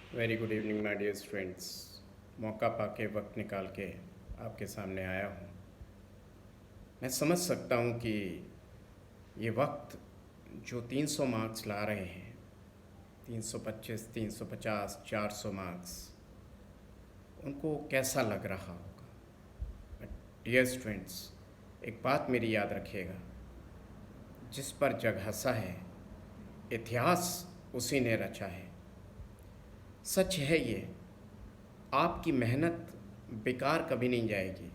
Very good evening my dear friends. मौका पाके वक्त निकाल के आपके सामने आया हूँ। मैं समझ सकता हूँ कि ये वक्त जो 300 मार्क्स ला रहे हैं, 325, 350, 400 मार्क्स, उनको कैसा लग रहा होगा। बट डियर फ्रेंड्स, एक बात मेरी याद रखिएगा, जिस पर जग हंसा है इतिहास उसी ने रचा है। सच है ये, आपकी मेहनत बेकार कभी नहीं जाएगी।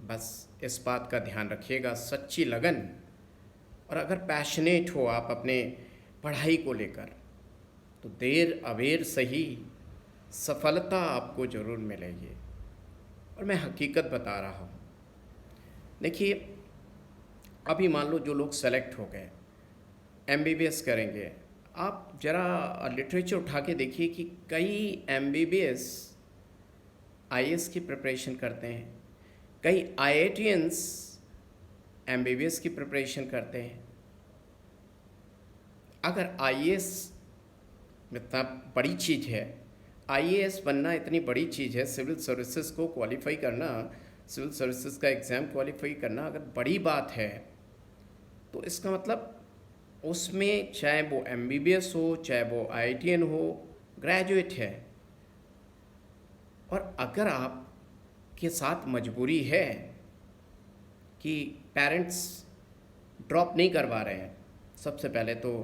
बस इस बात का ध्यान रखिएगा, सच्ची लगन और अगर पैशनेट हो आप अपने पढ़ाई को लेकर, तो देर अबेर सही सफलता आपको ज़रूर मिलेगी। और मैं हकीकत बता रहा हूँ। देखिए, अभी मान लो जो लोग सेलेक्ट हो गए, एमबीबीएस करेंगे, आप ज़रा लिटरेचर उठा के देखिए कि कई एमबीबीएस आईएएस की प्रिपरेशन करते हैं, कई आईआईटियंस एमबीबीएस की प्रिपरेशन करते हैं। अगर आईएएस इतना बड़ी चीज़ है, आईएएस बनना इतनी बड़ी चीज़ है, सिविल सर्विसेज को क्वालिफाई करना, सिविल सर्विसेज का एग्ज़ाम क्वालिफाई करना अगर बड़ी बात है, तो इसका मतलब उसमें चाहे वो एमबीबीएस हो, चाहे वो आईआईटियन हो, ग्रेजुएट है। और अगर आपके साथ मजबूरी है कि पेरेंट्स ड्रॉप नहीं करवा रहे हैं, सबसे पहले तो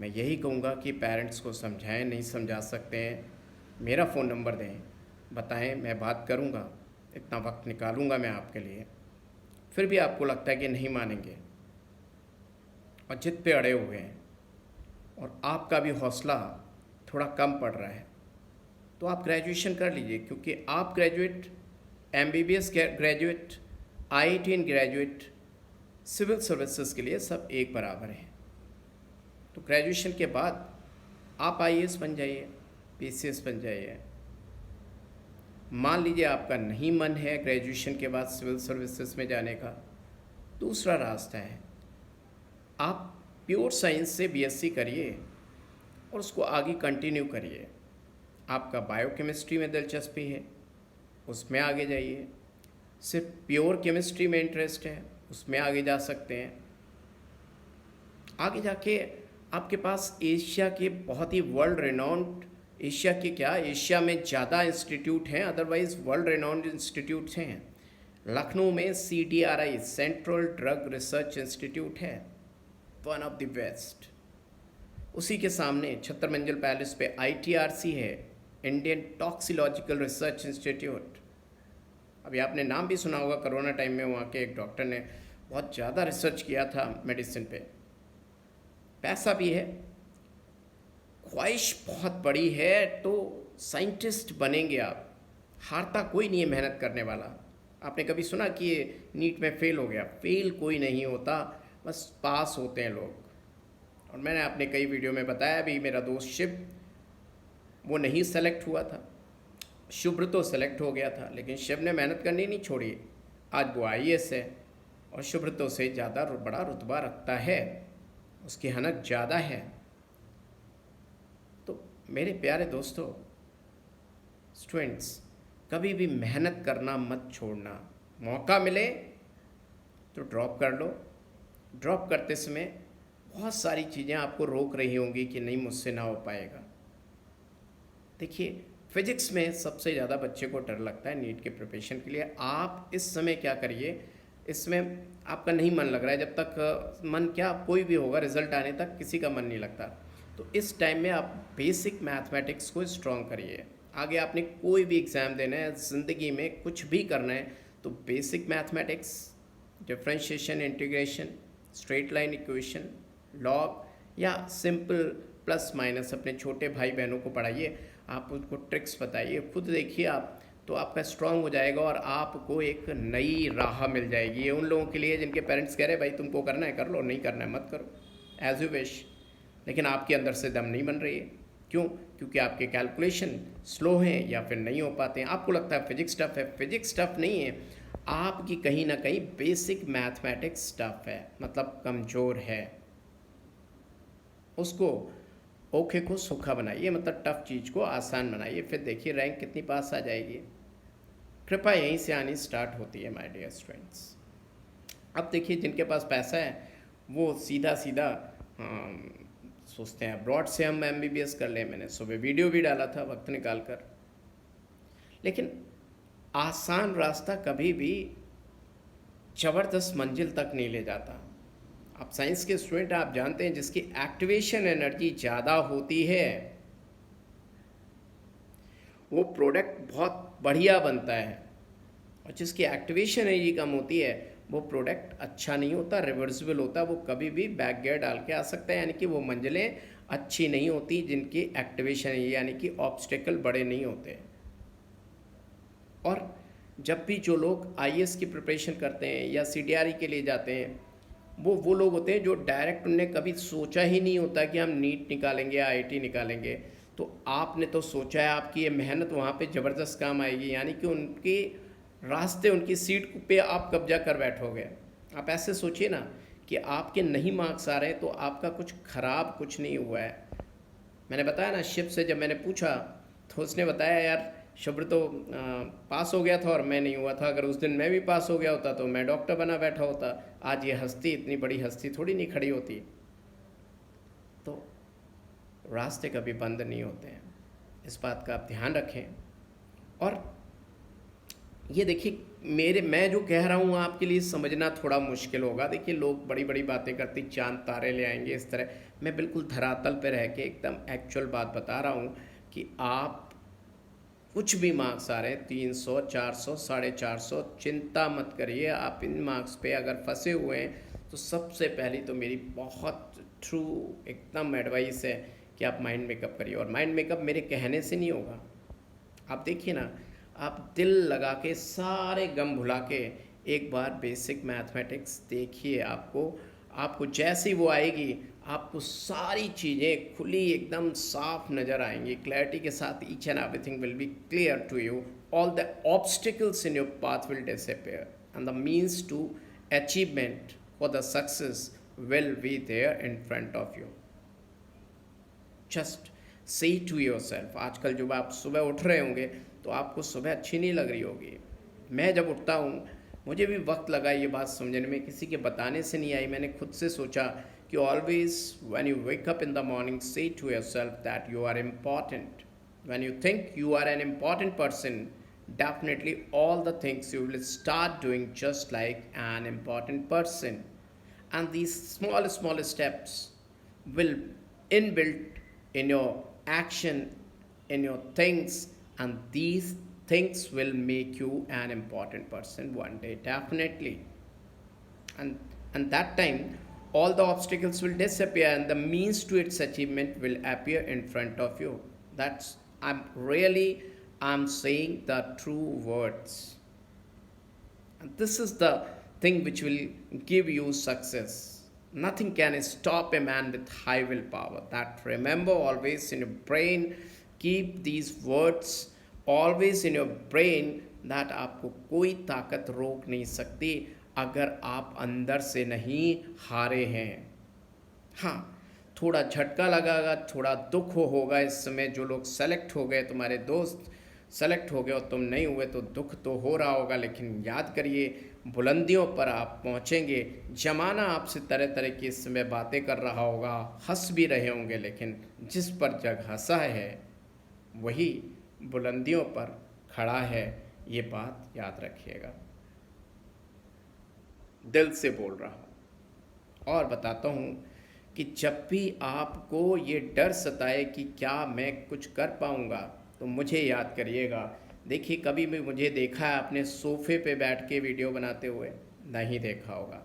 मैं यही कहूँगा कि पेरेंट्स को समझाएं, नहीं समझा सकते हैं, मेरा फ़ोन नंबर दें, बताएं, मैं बात करूँगा, इतना वक्त निकालूँगा मैं आपके लिए। फिर भी आपको लगता है कि नहीं मानेंगे और जिद पे अड़े हुए हैं और आपका भी हौसला थोड़ा कम पड़ रहा है, तो आप ग्रेजुएशन कर लीजिए, क्योंकि आप graduate, MBBS graduate, IITian graduate, civil services के लिए सब एक बराबर हैं। तो ग्रेजुएशन के बाद आप आईएएस बन जाइए, पीसीएस बन जाइए। मान लीजिए आपका नहीं मन है ग्रेजुएशन के बाद सिविल सर्विसेज में जाने का, दूसरा रास्ता है, आप प्योर साइंस से बीएससी करिए और उसको आगे कंटिन्यू करिए। आपका बायोकेमिस्ट्री में दिलचस्पी है, उसमें आगे जाइए। सिर्फ प्योर केमिस्ट्री में इंटरेस्ट है, उसमें आगे जा सकते हैं। आगे जाके आपके पास एशिया के बहुत ही वर्ल्ड रेनाउंड, एशिया के क्या, एशिया में ज़्यादा इंस्टीट्यूट हैं, अदरवाइज वर्ल्ड रेनाउंड इंस्टीट्यूट्स हैं। लखनऊ में CDRI, central drug research institute है, वन ऑफ द बेस्ट। उसी के सामने छत्रमंजल पैलेस पे ITRC है, इंडियन टॉक्सिलॉजिकल रिसर्च इंस्टीट्यूट। अभी आपने नाम भी सुना होगा, कोरोना टाइम में वहाँ के एक डॉक्टर ने बहुत ज़्यादा रिसर्च किया था मेडिसिन पे। पैसा भी है, ख्वाहिश बहुत बड़ी है, तो साइंटिस्ट बनेंगे आप। हारता कोई नहीं है मेहनत करने वाला। आपने कभी सुना कि ये नीट में फेल हो गया? फेल कोई नहीं होता, बस पास होते हैं लोग। और मैंने अपने कई वीडियो में बताया भी, मेरा दोस्त शिव, वो नहीं सेलेक्ट हुआ था, शुभ्र तो सेलेक्ट हो गया था, लेकिन शिव ने मेहनत करनी नहीं छोड़ी। आज वो आईएएस है और शुभ्र तो से ज़्यादा बड़ा रुतबा रखता है, उसकी हनक ज़्यादा है। तो मेरे प्यारे दोस्तों, स्टूडेंट्स, कभी भी मेहनत करना मत छोड़ना। मौका मिले तो ड्रॉप कर लो। ड्रॉप करते समय बहुत सारी चीज़ें आपको रोक रही होंगी कि नहीं, मुझसे ना हो पाएगा। देखिए, फिजिक्स में सबसे ज़्यादा बच्चे को डर लगता है नीट के प्रिपरेशन के लिए। आप इस समय क्या करिए, इसमें आपका नहीं मन लग रहा है, जब तक मन क्या, कोई भी होगा, रिजल्ट आने तक किसी का मन नहीं लगता, तो इस टाइम में आप बेसिक मैथमेटिक्स को स्ट्रॉन्ग करिए। आगे आपने कोई भी एग्ज़ाम देना है, ज़िंदगी में कुछ भी करना है, तो basic mathematics, differentiation, integration, straight line equation, log या सिंपल प्लस माइनस अपने छोटे भाई बहनों को पढ़ाइए। आप उनको ट्रिक्स बताइए, खुद देखिए आप, तो आपका स्ट्रांग हो जाएगा और आपको एक नई राह मिल जाएगी। ये उन लोगों के लिए जिनके पेरेंट्स कह रहे हैं भाई तुमको करना है कर लो, नहीं करना है मत करो, एज यू विश, लेकिन आपके अंदर से दम नहीं बन रही है। क्यों? क्योंकि आपके कैलकुलेशन स्लो हैं या फिर नहीं हो पाते हैं। आपको लगता है फिजिक्स टफ है, फिजिक्स टफ नहीं है, आपकी कहीं ना कहीं बेसिक मैथमेटिक्स टफ है, मतलब कमज़ोर है। उसको ओखे को सूखा बनाइए, मतलब टफ चीज़ को आसान बनाइए, फिर देखिए रैंक कितनी पास आ जाएगी। कृपा यहीं से आनी स्टार्ट होती है माय डियर स्टूडेंट्स। अब देखिए जिनके पास पैसा है वो सीधा सीधा सोचते हैं अब्रॉड से हम MBBS कर लें। मैंने सुबह वीडियो भी डाला था वक्त निकाल कर। लेकिन आसान रास्ता कभी भी ज़बरदस्त मंजिल तक नहीं ले जाता। आप साइंस के स्टूडेंट, आप जानते हैं जिसकी एक्टिवेशन एनर्जी ज़्यादा होती है वो प्रोडक्ट बहुत बढ़िया बनता है, और जिसकी एक्टिवेशन एनर्जी कम होती है वो प्रोडक्ट अच्छा नहीं होता, रिवर्सिबल होता, वो कभी भी बैक गियर डाल के आ सकता है। यानी कि वो मंजिलें अच्छी नहीं होती जिनकी एक्टिवेशन यानी कि ऑब्स्टेकल बड़े नहीं होते। और जब भी जो लोग IAS की प्रिपरेशन करते हैं या CDRE के लिए जाते हैं वो लोग होते हैं जो डायरेक्ट, उनने कभी सोचा ही नहीं होता कि हम नीट निकालेंगे, IIT निकालेंगे। तो आपने तो सोचा है आपकी ये मेहनत वहाँ पे ज़बरदस्त काम आएगी, यानी कि उनके रास्ते, उनकी सीट पे आप कब्जा कर बैठोगे। आप ऐसे सोचिए ना कि आपके नहीं मार्क्स आ रहे हैं तो आपका कुछ ख़राब कुछ नहीं हुआ है। मैंने बताया ना, शिव से जब मैंने पूछा तो उसने बताया यार शुभ्र तो पास हो गया था और मैं नहीं हुआ था, अगर उस दिन मैं भी पास हो गया होता तो मैं डॉक्टर बना बैठा होता, आज ये हस्ती, इतनी बड़ी हस्ती थोड़ी नहीं खड़ी होती। तो रास्ते कभी बंद नहीं होते हैं, इस बात का आप ध्यान रखें। और ये देखिए मैं जो कह रहा हूँ आपके लिए समझना थोड़ा मुश्किल होगा। देखिए लोग बड़ी बड़ी बातें करते, चांद तारे ले आएंगे इस तरह, मैं बिल्कुल धरातल पे रह के एकदम एक्चुअल बात बता रहा हूँ कि आप कुछ भी मार्क्स आ रहे हैं 300, 400, 450, चिंता मत करिए। आप इन मार्क्स पे अगर फंसे हुए हैं तो सबसे पहली तो मेरी बहुत ट्रू एकदम एडवाइस है कि आप माइंड मेकअप करिए। और माइंड मेकअप मेरे कहने से नहीं होगा, आप देखिए ना, आप दिल लगा के सारे गम भुला के एक बार बेसिक मैथमेटिक्स देखिए। आपको जैसी वो आएगी आपको सारी चीज़ें खुली एकदम साफ नज़र आएंगी, क्लैरिटी के साथ। Each and everything will be clear to you, all the obstacles in your path will disappear and the means to achievement for the success will be there in front of you. Just say to yourself. आजकल जब आप सुबह उठ रहे होंगे तो आपको सुबह अच्छी नहीं लग रही होगी। मैं जब उठता हूँ मुझे भी वक्त लगा ये बात समझने में, किसी के बताने से नहीं आई, मैंने खुद से सोचा कि always when you wake up in the morning say to yourself that you are important. When you think you are an important person, definitely all the things you will start doing just like an important person, and these small steps will inbuilt in your action, in your things, and these things will make you an important person one day, definitely. And that time all the obstacles will disappear and the means to its achievement will appear in front of you. That's I'm saying the true words, and this is the thing which will give you success. Nothing can stop a man with high willpower. That remember always in your brain. Keep these words always in your brain that आपको कोई ताकत रोक नहीं सकती अगर आप अंदर से नहीं हारे हैं। हाँ, थोड़ा झटका लगागा, थोड़ा दुख होगा इस समय। जो लोग सेलेक्ट हो गए, तुम्हारे दोस्त सेलेक्ट हो गए और तुम नहीं हुए तो दुख तो हो रहा होगा, लेकिन याद करिए बुलंदियों पर आप पहुँचेंगे। ज़माना आपसे तरह तरह की इस समय बातें कर रहा होगा, हंस भी रहे होंगे, लेकिन जिस पर जग हंसा है वही बुलंदियों पर खड़ा है, ये बात याद रखिएगा। दिल से बोल रहा हूँ और बताता हूँ कि जब भी आपको ये डर सताए कि क्या मैं कुछ कर पाऊँगा, तो मुझे याद करिएगा। देखिए कभी भी मुझे देखा है आपने सोफ़े पे बैठ के वीडियो बनाते हुए? नहीं देखा होगा।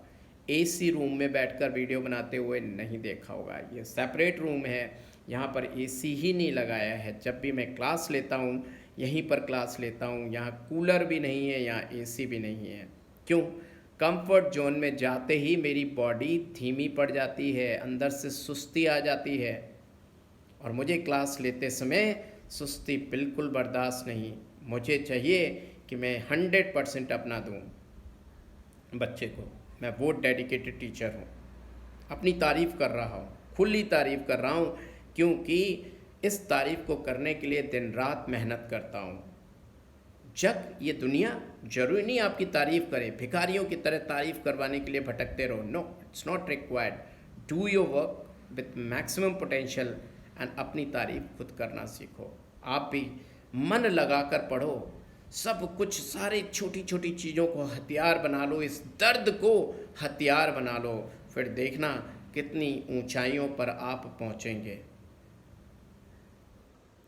AC रूम में बैठकर वीडियो बनाते हुए नहीं देखा होगा। ये सेपरेट रूम है, यहाँ पर AC ही नहीं लगाया है। जब भी मैं क्लास लेता हूँ यहीं पर क्लास लेता हूँ, यहाँ कूलर भी नहीं है, यहाँ AC भी नहीं है। क्यों? कंफर्ट जोन में जाते ही मेरी बॉडी धीमी पड़ जाती है, अंदर से सुस्ती आ जाती है, और मुझे क्लास लेते समय सुस्ती बिल्कुल बर्दाश्त नहीं। मुझे चाहिए कि मैं 100% अपना दूँ बच्चे को। मैं वो डेडिकेटेड टीचर हूँ, अपनी तारीफ़ कर रहा हूँ, खुली तारीफ़ कर रहा हूँ क्योंकि इस तारीफ को करने के लिए दिन रात मेहनत करता हूँ। जग ये दुनिया जरूरी नहीं आपकी तारीफ करे, भिखारियों की तरह तारीफ करवाने के लिए भटकते रहो। No, it's not required. Do your work with maximum potential and अपनी तारीफ खुद करना सीखो। आप भी मन लगाकर पढ़ो, सब कुछ, सारी छोटी छोटी चीज़ों को हथियार बना लो, इस दर्द को हथियार बना लो, फिर देखना कितनी ऊंचाइयों पर आप पहुंचेंगे।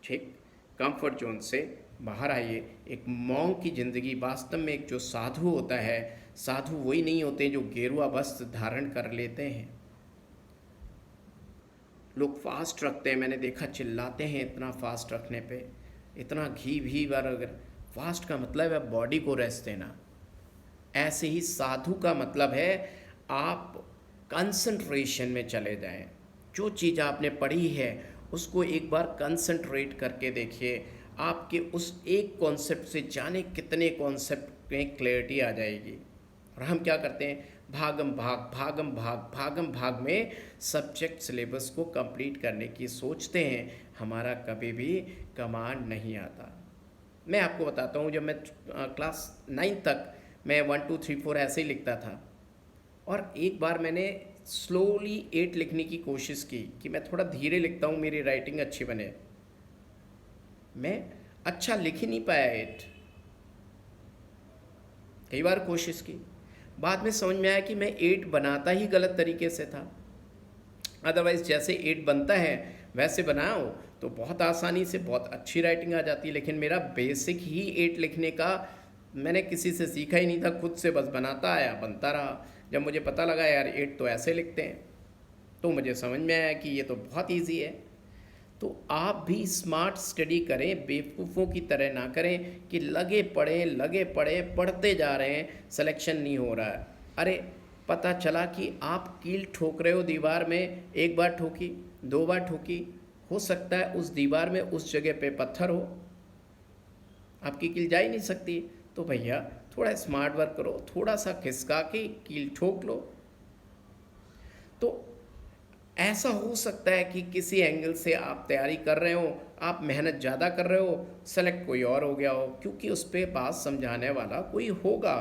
ठीक, कंफर्ट जोन से बाहर आइए। एक मॉन्क की ज़िंदगी, वास्तव में एक जो साधु होता है, साधु वही नहीं होते जो गेरुआ वस्त्र धारण कर लेते हैं। लोग फास्ट रखते हैं, मैंने देखा चिल्लाते हैं इतना फास्ट रखने पे, इतना घी भी बर्गर। फास्ट का मतलब है बॉडी को रेस्ट देना। ऐसे ही साधु का मतलब है आप कंसंट्रेशन में चले जाएं। जो चीज़ आपने पढ़ी है उसको एक बार कंसंट्रेट करके देखिए, आपके उस एक कॉन्सेप्ट से जाने कितने कॉन्सेप्ट में क्लैरिटी आ जाएगी। और हम क्या करते हैं, भागम भाग में सब्जेक्ट सिलेबस को कंप्लीट करने की सोचते हैं, हमारा कभी भी कमांड नहीं आता। मैं आपको बताता हूँ, जब मैं क्लास 9 तक मैं 1 2 3 4 ऐसे ही लिखता था, और एक बार मैंने स्लोली 8 लिखने की कोशिश की कि मैं थोड़ा धीरे लिखता हूँ, मेरी राइटिंग अच्छी बने। मैं अच्छा लिख ही नहीं पाया 8, कई बार कोशिश की, बाद में समझ में आया कि मैं 8 बनाता ही गलत तरीके से था। अदरवाइज़ जैसे 8 बनता है वैसे बनाओ तो बहुत आसानी से बहुत अच्छी राइटिंग आ जाती है। लेकिन मेरा बेसिक ही 8 लिखने का मैंने किसी से सीखा ही नहीं था, खुद से बस बनाता आया, बनता रहा। जब मुझे पता लगा यार 8 तो ऐसे लिखते हैं, तो मुझे समझ में आया कि ये तो बहुत ईजी है। तो आप भी स्मार्ट स्टडी करें, बेवकूफ़ों की तरह ना करें कि लगे पढ़ें पढ़ते जा रहे हैं, सिलेक्शन नहीं हो रहा है। अरे पता चला कि आप कील ठोक रहे हो दीवार में, एक बार ठोकी, 2 बार ठोकी, हो सकता है उस दीवार में उस जगह पे पत्थर हो, आपकी कील जा ही नहीं सकती। तो भैया थोड़ा स्मार्ट वर्क करो, थोड़ा सा खिसका के कील ठोक लो। तो ऐसा हो सकता है कि किसी एंगल से आप तैयारी कर रहे हो, आप मेहनत ज़्यादा कर रहे हो, सेलेक्ट कोई और हो गया हो, क्योंकि उस पर बात समझाने वाला कोई होगा।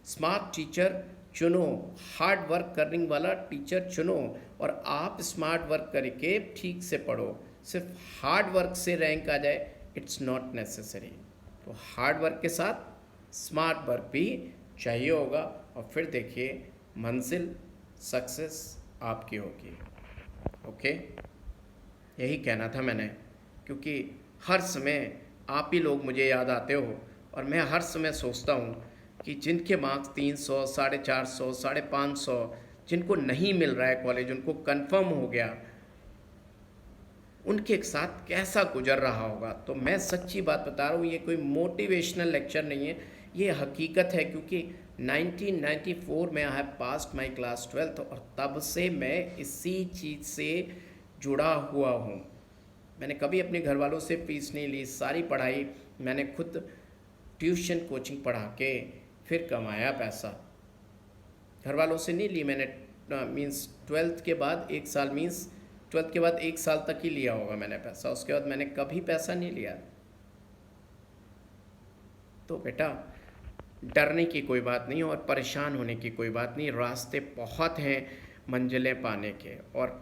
स्मार्ट टीचर चुनो, हार्ड वर्क करने वाला टीचर चुनो, और आप स्मार्ट वर्क करके ठीक से पढ़ो। सिर्फ हार्ड वर्क से रैंक आ जाए, इट्स नॉट नेसेसरी। तो हार्ड वर्क के साथ स्मार्ट वर्क भी चाहिए होगा, और फिर देखिए मंजिल, सक्सेस आपकी होगी। ओके, यही कहना था मैंने, क्योंकि हर समय आप ही लोग मुझे याद आते हो, और मैं हर समय सोचता हूँ कि जिनके मार्क्स 300, 450, 550, जिनको नहीं मिल रहा है कॉलेज, उनको कंफर्म हो गया, उनके साथ कैसा गुजर रहा होगा। तो मैं सच्ची बात बता रहा हूँ, ये कोई मोटिवेशनल लेक्चर नहीं है, ये हकीकत है। क्योंकि 1994 में I have passed my class 12th, और तब से मैं इसी चीज़ से जुड़ा हुआ हूँ। मैंने कभी अपने घर वालों से फीस नहीं ली, सारी पढ़ाई मैंने खुद ट्यूशन कोचिंग पढ़ा के फिर कमाया पैसा, घर वालों से नहीं ली मैंने। मीन्स 12th के बाद 1 साल, मीन्स 12th के बाद 1 साल तक ही लिया होगा मैंने पैसा, उसके बाद मैंने कभी पैसा नहीं लिया। तो बेटा डरने की कोई बात नहीं और परेशान होने की कोई बात नहीं, रास्ते बहुत हैं मंजिलें पाने के, और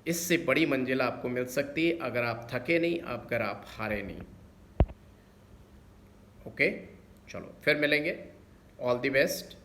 इससे बड़ी मंजिल आपको मिल सकती है अगर आप थके नहीं, अगर आप हारे नहीं। ओके, चलो फिर मिलेंगे। All the best.